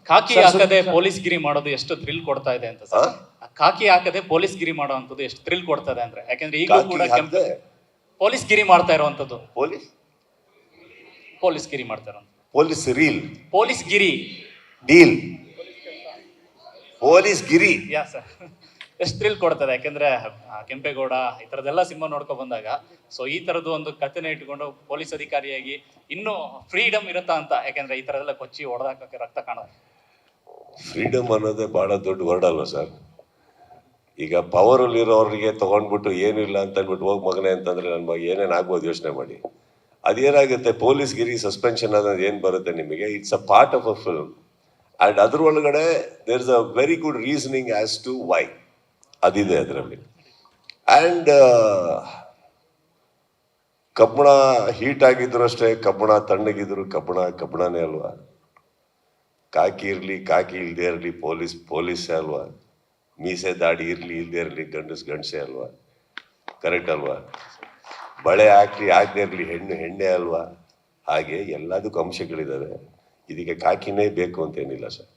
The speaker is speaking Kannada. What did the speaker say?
ಖಾಕಿ ಹಾಕದೆ ಪೊಲೀಸ್ ಗಿರಿ ಮಾಡೋದು ಎಷ್ಟು ಥ್ರಿಲ್ ಕೊಡ್ತಾ ಇದೆ ಅಂತ ಸರ್. ಖಾಕಿ ಹಾಕದೆ ಪೊಲೀಸ್ ಗಿರಿ ಮಾಡುವಂತದ್ದು ಎಷ್ಟು ಥ್ರಿಲ್ ಕೊಡ್ತಾ ಇದೆ ಅಂದ್ರೆ, ಯಾಕಂದ್ರೆ ಈಗ ಕೂಡ ಪೊಲೀಸ್ ಗಿರಿ ಮಾಡ್ತಾ ಇರುವಂತದ್ದು, ಪೊಲೀಸ್ ಗಿರಿ ಮಾಡ್ತಾ ಇರೋ ಪೊಲೀಸ್ ರೀಲ್, ಪೊಲೀಸ್ ಗಿರಿ ಡೀಲ್, ಪೊಲೀಸ್ ಗಿರಿ ಯಾ ಸರ್ ಎಷ್ಟು ಥ್ರಿಲ್ ಕೊಡ್ತದೆ. ಯಾಕಂದ್ರೆ ಕೆಂಪೇಗೌಡ ಈ ತರದೆಲ್ಲ ಸಿನಿಮಾ ನೋಡ್ಕೊಂಡ್ ಬಂದಾಗ ಸೊ ಈ ತರದ್ದು ಒಂದು ಕಥೆನ ಇಟ್ಕೊಂಡು ಪೊಲೀಸ್ ಅಧಿಕಾರಿಯಾಗಿ ಇನ್ನೂ ಫ್ರೀಡಮ್ ಇರುತ್ತಾ ಅಂತ, ಯಾಕಂದ್ರೆ ಈ ತರದೆಲ್ಲ ಕೊಚ್ಚಿ ಹೊಡೆದಾಕಕ್ಕೆ ರಕ್ತ ಕಾಣೋದು. ಫ್ರೀಡಮ್ ಅನ್ನೋದೇ ಬಹಳ ದೊಡ್ಡ ವರ್ಡ್ ಅಲ್ವಾ ಸರ್. ಈಗ ಪವರ್ ಅಲ್ಲಿ ಇರೋರಿಗೆ ತಗೊಂಡ್ಬಿಟ್ಟು ಏನು ಇಲ್ಲ ಅಂತ ಅಂದ್ಬಿಟ್ಟು ಹೋಗಿ ಮಗನೇ ಅಂತಂದ್ರೆ ನನ್ನ ಮಗ ಏನೇನು ಆಗ್ಬೋದು ಯೋಚನೆ ಮಾಡಿ. ಅದೇನಾಗುತ್ತೆ, ಪೊಲೀಸ್ ಗಿರಿ ಸಸ್ಪೆನ್ಷನ್ ಅನ್ನೋದು ಏನು ಬರುತ್ತೆ ನಿಮಗೆ, it's a part of a film and ಅದ್ರ ಒಳಗಡೆ there is a very good reasoning as to why ಅದಿದೆ ಅದರಲ್ಲಿ. ಆ್ಯಂಡ್ ಕಬ್ಬಣ ಹೀಟ್ ಆಗಿದ್ರು ಅಷ್ಟೇ, ಕಬ್ಬಣ ತಣ್ಣಗಿದ್ರು ಕಬ್ಬಣನೇ ಅಲ್ವಾ. ಕಾಕಿ ಇರಲಿ ಕಾಕಿ ಇಲ್ಲದೆ ಇರಲಿ ಪೊಲೀಸೇ ಅಲ್ವಾ. ಮೀಸೆ ದಾಡಿ ಇರಲಿ ಇಲ್ಲದೆ ಇರಲಿ ಗಂಡಸೇ ಅಲ್ವಾ. ಕರೆಕ್ಟ್ ಅಲ್ವಾ. ಬಳೆ ಹಾಕಲಿ ಆಗದೆ ಇರಲಿ ಹೆಣ್ಣೆ ಅಲ್ವಾ. ಹಾಗೆ ಎಲ್ಲದಕ್ಕೂ ಅಂಶಗಳಿದ್ದಾವೆ. ಇದಕ್ಕೆ ಕಾಕಿನೇ ಬೇಕು ಅಂತೇನಿಲ್ಲ ಸರ್.